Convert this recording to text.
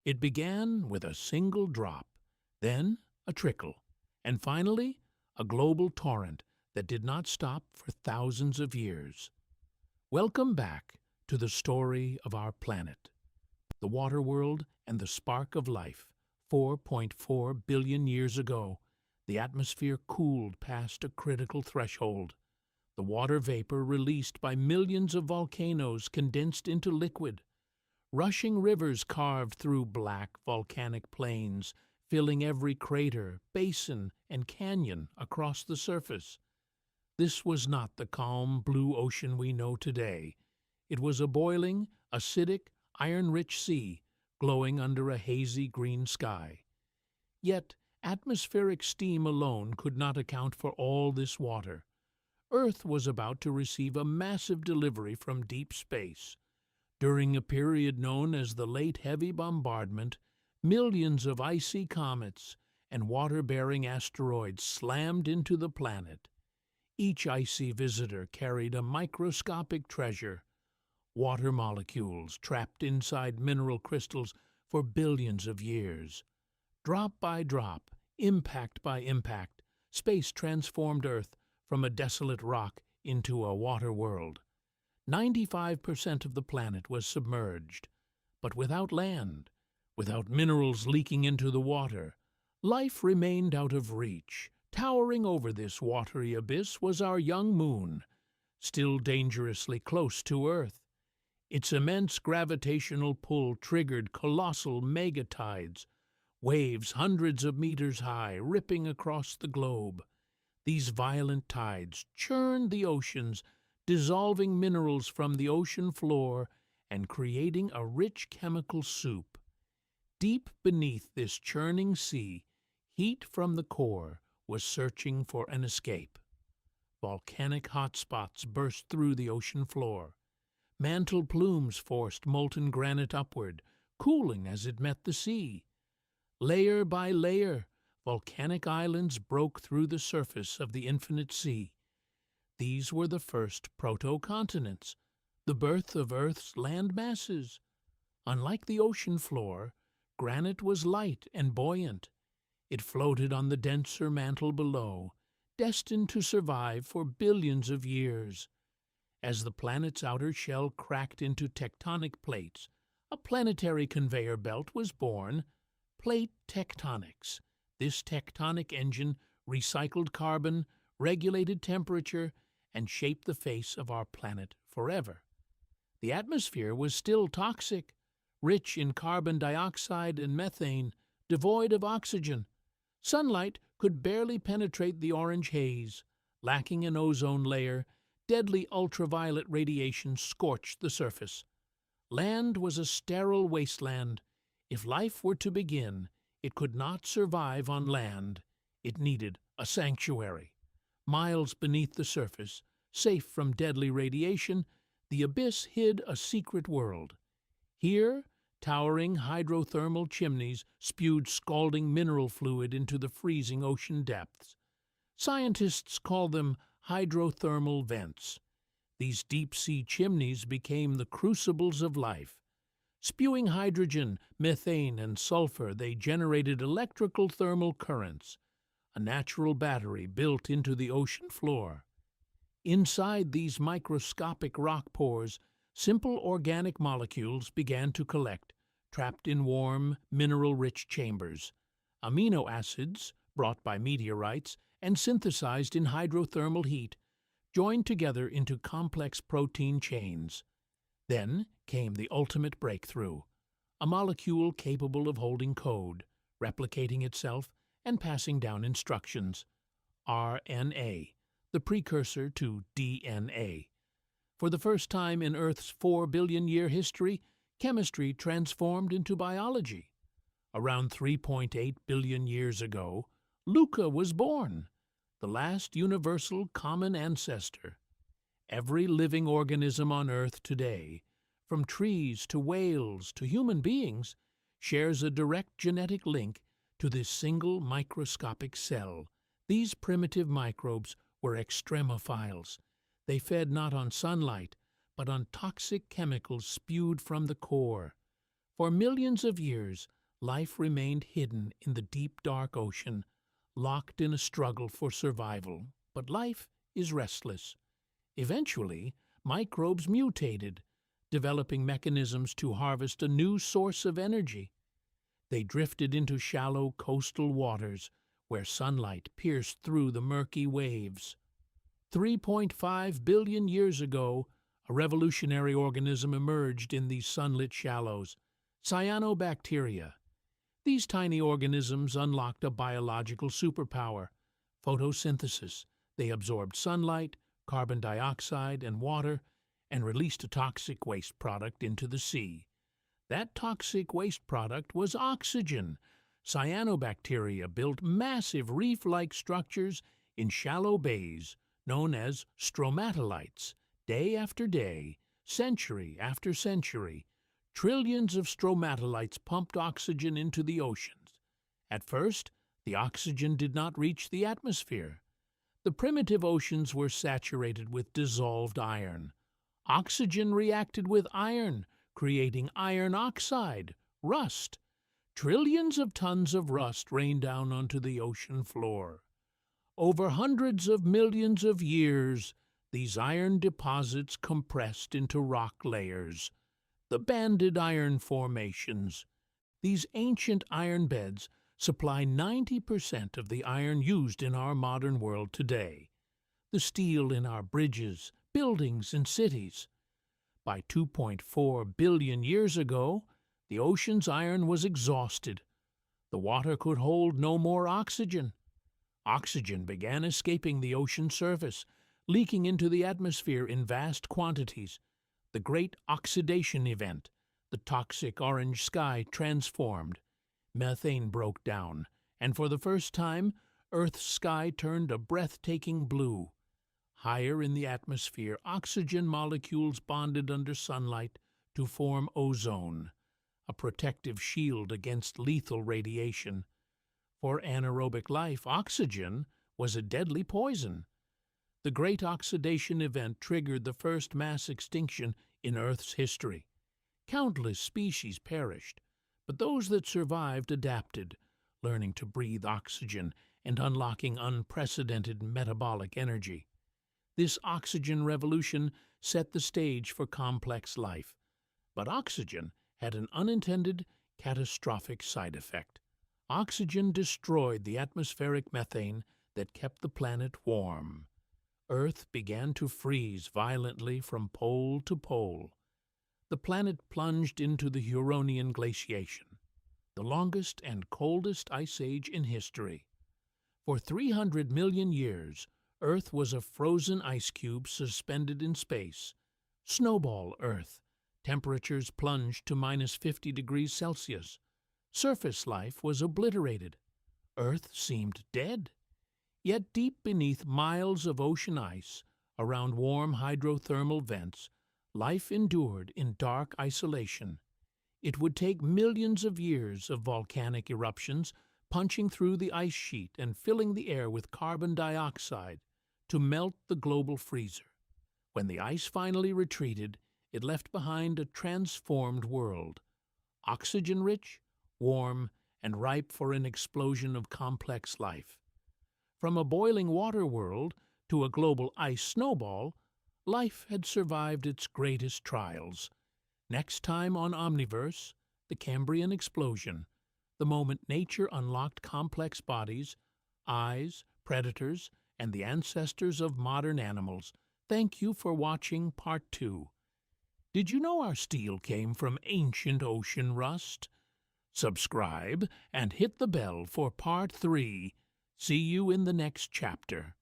It began with a single drop, then a trickle, and finally a global torrent that did not stop for thousands of years. Welcome back to the story of our planet, the water world and the spark of life. 4.4 billion years ago, the atmosphere cooled past a critical threshold. The water vapor released by millions of volcanoes condensed into liquid. Rushing rivers carved through black volcanic plains, filling every crater, basin, and canyon across the surface. This was not the calm blue ocean we know today. It was a boiling, acidic, iron-rich sea, glowing under a hazy green sky. Yet, atmospheric steam alone could not account for all this water. Earth was about to receive a massive delivery from deep space. During a period known as the Late Heavy Bombardment, millions of icy comets and water-bearing asteroids slammed into the planet. Each icy visitor carried a microscopic treasure, water molecules trapped inside mineral crystals for billions of years. Drop by drop, impact by impact, space transformed Earth from a desolate rock into a water world. 95% of the planet was submerged, but without land, without minerals leaking into the water. Life remained out of reach. Towering over this watery abyss was our young moon, still dangerously close to Earth. Its immense gravitational pull triggered colossal megatides, waves hundreds of meters high ripping across the globe. These violent tides churned the oceans, dissolving minerals from the ocean floor and creating a rich chemical soup. Deep beneath this churning sea, heat from the core was searching for an escape. Volcanic hotspots burst through the ocean floor. Mantle plumes forced molten granite upward, cooling as it met the sea. Layer by layer, volcanic islands broke through the surface of the infinite sea. These were the first proto-continents, the birth of Earth's land masses. Unlike the ocean floor, granite was light and buoyant. It floated on the denser mantle below, destined to survive for billions of years. As the planet's outer shell cracked into tectonic plates, a planetary conveyor belt was born, plate tectonics. This tectonic engine recycled carbon, regulated temperature, and shaped the face of our planet forever. The atmosphere was still toxic, rich in carbon dioxide and methane, devoid of oxygen. Sunlight could barely penetrate the orange haze. Lacking an ozone layer, deadly ultraviolet radiation scorched the surface. Land was a sterile wasteland. If life were to begin, it could not survive on land. It needed a sanctuary. Miles beneath the surface, safe from deadly radiation, the abyss hid a secret world. Here, towering hydrothermal chimneys spewed scalding mineral fluid into the freezing ocean depths. Scientists call them hydrothermal vents. These deep-sea chimneys became the crucibles of life. Spewing hydrogen, methane, and sulfur, they generated electrical thermal currents, a natural battery built into the ocean floor. Inside these microscopic rock pores, simple organic molecules began to collect, trapped in warm, mineral-rich chambers. Amino acids, brought by meteorites and synthesized in hydrothermal heat, joined together into complex protein chains. Then came the ultimate breakthrough, a molecule capable of holding code, replicating itself, and passing down instructions. RNA, the precursor to DNA. For the first time in Earth's 4 billion-year history, chemistry transformed into biology. Around 3.8 billion years ago, Luca was born, the last universal common ancestor. Every living organism on Earth today, from trees to whales to human beings, shares a direct genetic link to this single microscopic cell. These primitive microbes were extremophiles. They fed not on sunlight, but on toxic chemicals spewed from the core. For millions of years, life remained hidden in the deep, dark ocean, locked in a struggle for survival. But life is restless. Eventually, microbes mutated, developing mechanisms to harvest a new source of energy. They drifted into shallow coastal waters where sunlight pierced through the murky waves. 3.5 billion years ago, a revolutionary organism emerged in these sunlit shallows, cyanobacteria. These tiny organisms unlocked a biological superpower, photosynthesis. They absorbed sunlight, carbon dioxide, and water, and released a toxic waste product into the sea. That toxic waste product was oxygen. Cyanobacteria built massive reef-like structures in shallow bays, known as stromatolites. Day after day, century after century, trillions of stromatolites pumped oxygen into the oceans. At first, the oxygen did not reach the atmosphere. The primitive oceans were saturated with dissolved iron. Oxygen reacted with iron, creating iron oxide, rust. Trillions of tons of rust rained down onto the ocean floor. Over hundreds of millions of years, these iron deposits compressed into rock layers, the banded iron formations. These ancient iron beds supply 90% of the iron used in our modern world today, the steel in our bridges, buildings, and cities. By 2.4 billion years ago, the ocean's iron was exhausted. The water could hold no more oxygen. Oxygen began escaping the ocean surface, leaking into the atmosphere in vast quantities. The great oxidation event, the toxic orange sky transformed. Methane broke down, and for the first time, Earth's sky turned a breathtaking blue. Higher in the atmosphere, oxygen molecules bonded under sunlight to form ozone, a protective shield against lethal radiation. For anaerobic life, oxygen was a deadly poison. The Great Oxidation Event triggered the first mass extinction in Earth's history. Countless species perished, but those that survived adapted, learning to breathe oxygen and unlocking unprecedented metabolic energy. This oxygen revolution set the stage for complex life. But oxygen had an unintended, catastrophic side effect. Oxygen destroyed the atmospheric methane that kept the planet warm. Earth began to freeze violently from pole to pole. The planet plunged into the Huronian glaciation, the longest and coldest ice age in history. For 300 million years, Earth was a frozen ice cube suspended in space. Snowball Earth. Temperatures plunged to minus 50 degrees Celsius. Surface life was obliterated. Earth seemed dead. Yet deep beneath miles of ocean ice, around warm hydrothermal vents, life endured in dark isolation. It would take millions of years of volcanic eruptions, punching through the ice sheet and filling the air with carbon dioxide, to melt the global freezer. When the ice finally retreated, it left behind a transformed world, oxygen-rich, warm, and ripe for an explosion of complex life. From a boiling water world to a global ice snowball, life had survived its greatest trials. Next time on Omniverse, the Cambrian explosion, the moment nature unlocked complex bodies, eyes, predators, and the ancestors of modern animals. Thank you for watching Part 2. Did you know our steel came from ancient ocean rust? Subscribe and hit the bell for Part 3. See you in the next chapter.